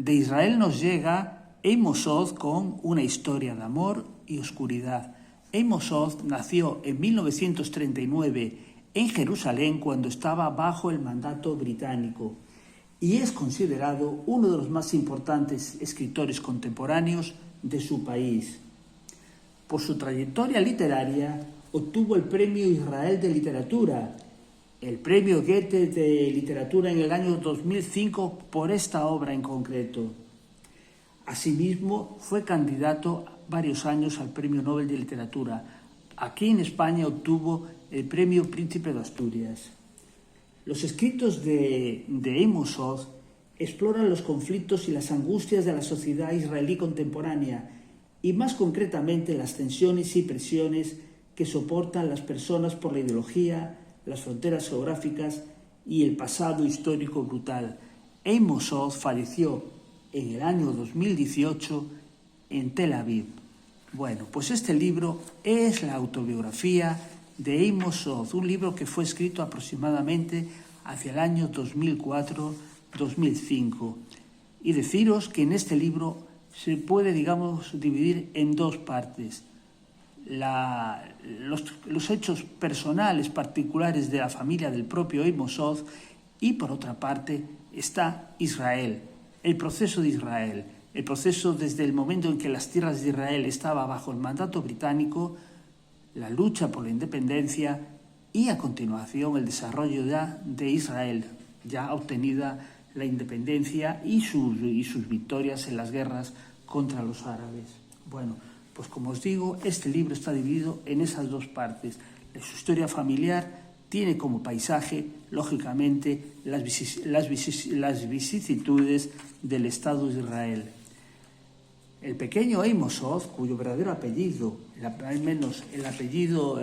De Israel nos llega Amos Oz con una historia de amor y oscuridad. Amos Oz nació en 1939 en Jerusalén cuando estaba bajo el mandato británico y es considerado uno de los más importantes escritores contemporáneos de su país. Por su trayectoria literaria obtuvo el Premio Israel de Literatura, el Premio Goethe de Literatura en el año 2005 por esta obra en concreto. Asimismo, fue candidato varios años al Premio Nobel de Literatura. Aquí en España obtuvo el Premio Príncipe de Asturias. Los escritos de Amos Oz exploran los conflictos y las angustias de la sociedad israelí contemporánea y más concretamente las tensiones y presiones que soportan las personas por la ideología, las fronteras geográficas y el pasado histórico brutal. Amos Oz falleció en el año 2018 en Tel Aviv. Bueno, pues este libro es la autobiografía de Amos Oz, un libro que fue escrito aproximadamente hacia el año 2004-2005. Y deciros que en este libro se puede, dividir en dos partes. Los hechos personales particulares de la familia del propio Amos Oz y, por otra parte, está Israel, el proceso de Israel, el proceso desde el momento en que las tierras de Israel estaban bajo el mandato británico, la lucha por la independencia y, a continuación, el desarrollo de Israel, ya obtenida la independencia y sus victorias en las guerras contra los árabes. Bueno, pues como os digo, este libro está dividido en esas dos partes. Su historia familiar tiene como paisaje, lógicamente, las vicisitudes del Estado de Israel. El pequeño Amos Oz, cuyo verdadero apellido, al menos el apellido,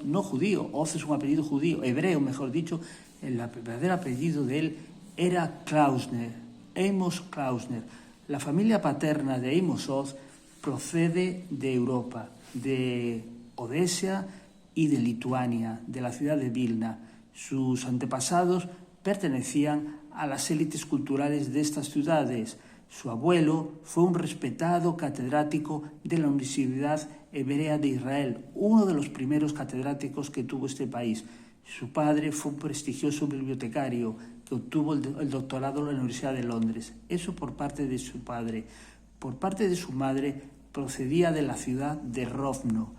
no judío, Oz es un apellido judío, hebreo mejor dicho, el verdadero apellido de él era Klausner, Amos Klausner. La familia paterna de Amos Oz procede de Europa, de Odessa y de Lituania, de la ciudad de Vilna. Sus antepasados pertenecían a las élites culturales de estas ciudades. Su abuelo fue un respetado catedrático de la Universidad Hebrea de Israel, uno de los primeros catedráticos que tuvo este país. Su padre fue un prestigioso bibliotecario que obtuvo el doctorado en la Universidad de Londres. Eso por parte de su padre. Por parte de su madre procedía de la ciudad de Rovno,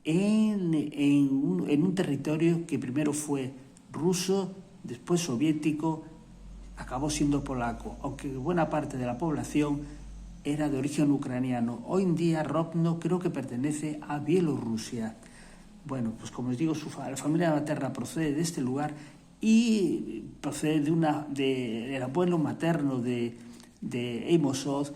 en un territorio que primero fue ruso, después soviético, acabó siendo polaco, aunque buena parte de la población era de origen ucraniano. Hoy en día Rovno creo que pertenece a Bielorrusia. Bueno, pues como os digo, la familia materna procede de este lugar y procede del abuelo materno de Amos Oz.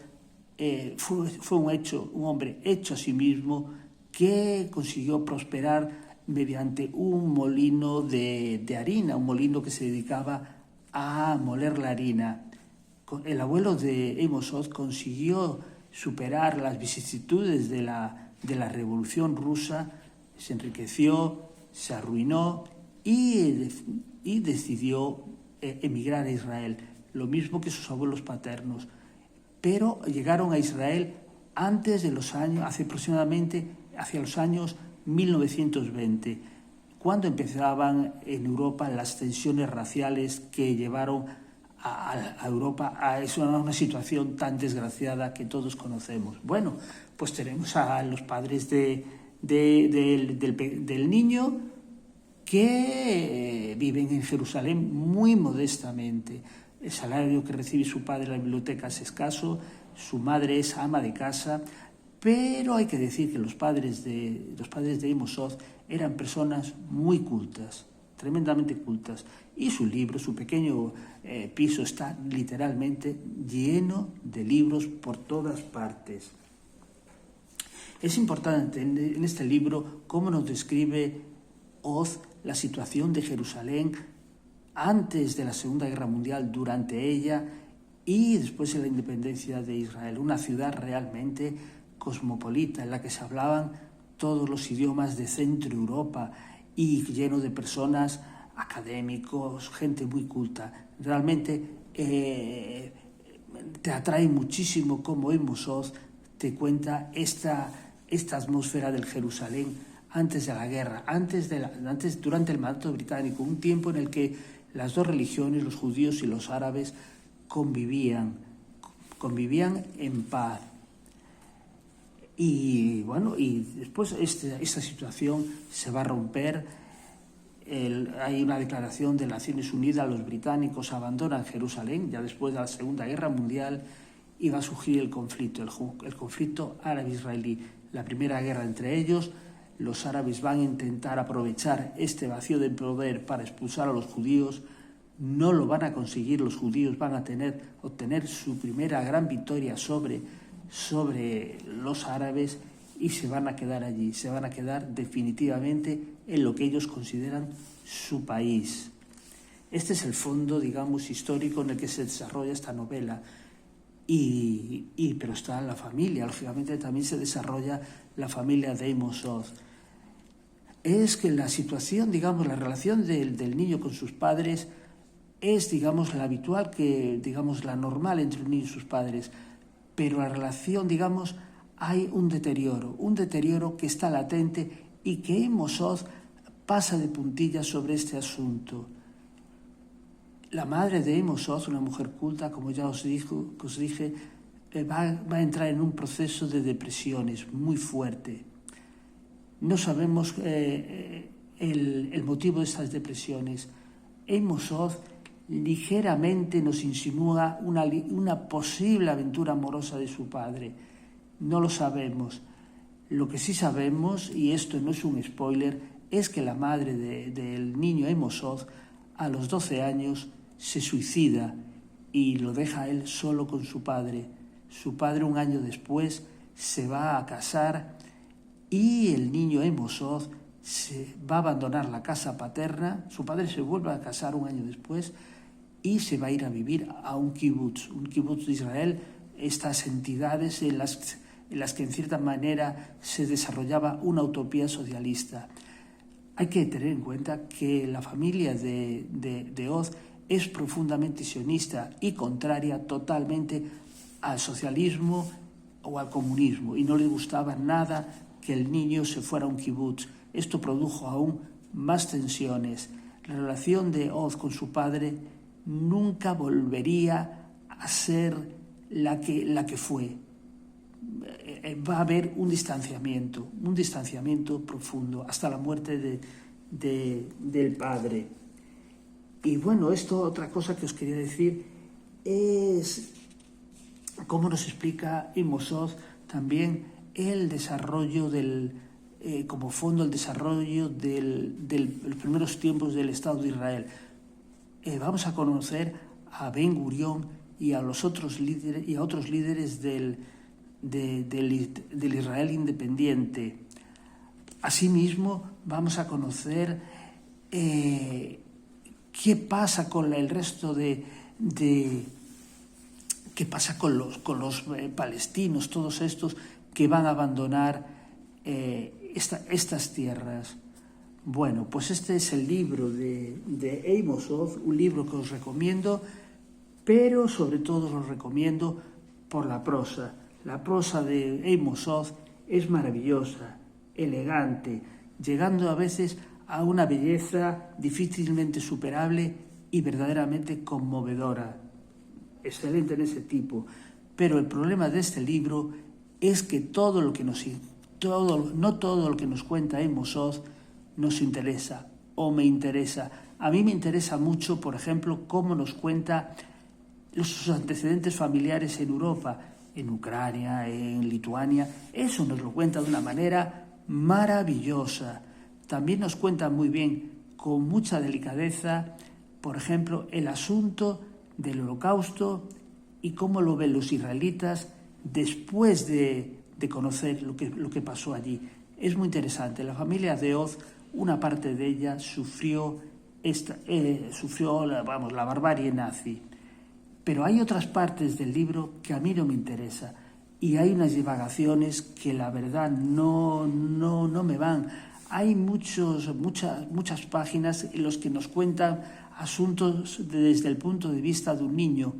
Fue un hombre hecho a sí mismo que consiguió prosperar mediante un molino de harina, un molino que se dedicaba a moler la harina. El abuelo de Amos Oz consiguió superar las vicisitudes de la Revolución Rusa, se enriqueció, se arruinó y decidió emigrar a Israel, lo mismo que sus abuelos paternos. Pero llegaron a Israel hace aproximadamente hacia los años 1920, cuando empezaban en Europa las tensiones raciales que llevaron a Europa a una situación tan desgraciada que todos conocemos. Bueno, pues tenemos a los padres del niño que viven en Jerusalén muy modestamente. El salario que recibe su padre en la biblioteca es escaso, su madre es ama de casa, pero hay que decir que los padres de Amos Oz eran personas muy cultas, tremendamente cultas, y su pequeño piso está literalmente lleno de libros por todas partes. Es importante en este libro cómo nos describe Oz la situación de Jerusalén antes de la Segunda Guerra Mundial, durante ella y después de la independencia de Israel. Una ciudad realmente cosmopolita en la que se hablaban todos los idiomas de Centro Europa y lleno de personas, académicos, gente muy culta. Realmente te atrae muchísimo cómo Amos Oz te cuenta esta atmósfera del Jerusalén antes de la guerra, durante el mandato británico, un tiempo en el que las dos religiones, los judíos y los árabes, convivían en paz. Y bueno, y después esta situación se va a romper. Hay una declaración de Naciones Unidas, los británicos abandonan Jerusalén ya después de la Segunda Guerra Mundial, y va a surgir el conflicto árabe-israelí, la primera guerra entre ellos. Los árabes van a intentar aprovechar este vacío de poder para expulsar a los judíos. No lo van a conseguir, los judíos van a obtener su primera gran victoria sobre los árabes, y se van a quedar allí, se van a quedar definitivamente en lo que ellos consideran su país. Este es el fondo, digamos, histórico en el que se desarrolla esta novela. Pero está la familia, lógicamente también se desarrolla la familia de Amos Oz. Es que la situación, digamos, la relación del niño con sus padres es, digamos, la habitual, la normal entre un niño y sus padres, pero la relación, digamos, hay un deterioro que está latente y que Amos Oz pasa de puntillas sobre este asunto. La madre de Amos Oz, una mujer culta, como ya os dije, va a entrar en un proceso de depresiones muy fuerte. No sabemos el motivo de estas depresiones. Amos Oz ligeramente nos insinúa una posible aventura amorosa de su padre. No lo sabemos. Lo que sí sabemos, y esto no es un spoiler, es que la madre del niño Amos Oz, a los 12 años, se suicida y lo deja a él solo con su padre. Su padre, un año después, se va a casar, y el niño Amos Oz se va a abandonar la casa paterna. Su padre se vuelve a casar un año después y se va a ir a vivir a un kibutz de Israel, estas entidades en las que en cierta manera se desarrollaba una utopía socialista. Hay que tener en cuenta que la familia de Oz es profundamente sionista y contraria totalmente al socialismo o al comunismo, y no le gustaba nada que el niño se fuera a un kibutz. Esto produjo aún más tensiones. La relación de Oz con su padre nunca volvería a ser la que fue. Va a haber un distanciamiento profundo hasta la muerte del padre. Y bueno, otra cosa que os quería decir es cómo nos explica Amos Oz también el desarrollo como fondo, el desarrollo de los primeros tiempos del Estado de Israel. Vamos a conocer a Ben Gurión y a otros líderes del Israel independiente. Asimismo, vamos a conocer qué pasa con el resto qué pasa con los palestinos, todos estos que van a abandonar estas tierras. Bueno, pues este es el libro de Amos Oz, un libro que os recomiendo, pero sobre todo os recomiendo por la prosa. La prosa de Amos Oz es maravillosa, elegante, llegando a veces a una belleza difícilmente superable y verdaderamente conmovedora. Excelente en ese tipo. Pero el problema de este libro es que no todo lo que nos cuenta Amos Oz nos interesa o me interesa. A mí me interesa mucho, por ejemplo, cómo nos cuenta sus antecedentes familiares en Europa, en Ucrania, en Lituania. Eso nos lo cuenta de una manera maravillosa. También nos cuenta muy bien, con mucha delicadeza, por ejemplo, el asunto del Holocausto y cómo lo ven los israelitas después de conocer lo que pasó allí. Es muy interesante. La familia de Oz, una parte de ella sufrió la barbarie nazi. Pero hay otras partes del libro que a mí no me interesa, y hay unas divagaciones que la verdad no me van. Hay muchas páginas en las que nos cuentan asuntos desde el punto de vista de un niño,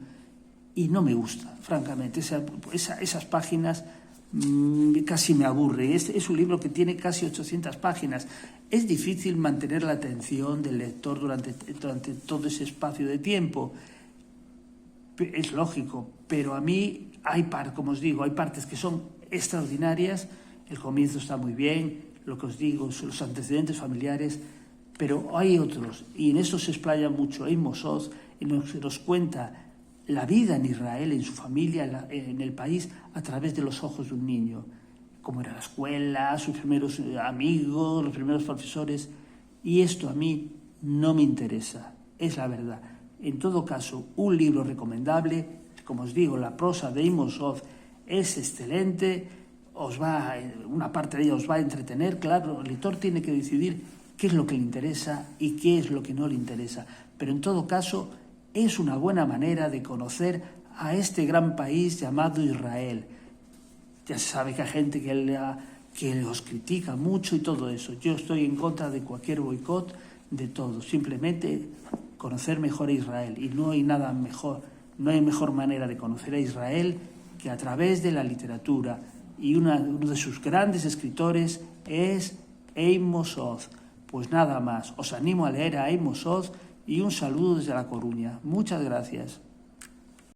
y no me gusta, francamente. Esas páginas casi me aburre. Es un libro que tiene casi 800 páginas. Es difícil mantener la atención del lector durante todo ese espacio de tiempo. Es lógico, pero a mí como os digo, hay partes que son extraordinarias. El comienzo está muy bien, lo que os digo, los antecedentes familiares, pero hay otros, y en eso se explaya mucho Amos Oz, y nos cuenta la vida en Israel, en su familia, en el país, a través de los ojos de un niño. Cómo era la escuela, sus primeros amigos, los primeros profesores. Y esto a mí no me interesa, es la verdad. En todo caso, un libro recomendable. Como os digo, la prosa de Amos Oz es excelente, una parte de ella os va a entretener. Claro, el lector tiene que decidir qué es lo que le interesa y qué es lo que no le interesa. Pero en todo caso, es una buena manera de conocer a este gran país llamado Israel. Ya se sabe que hay gente que los critica mucho y todo eso. Yo estoy en contra de cualquier boicot, de todo. Simplemente conocer mejor a Israel. Y no hay nada mejor, no hay mejor manera de conocer a Israel que a través de la literatura. Y uno de sus grandes escritores es Amos Oz. Pues nada más, os animo a leer a Amos Oz y un saludo desde La Coruña. Muchas gracias.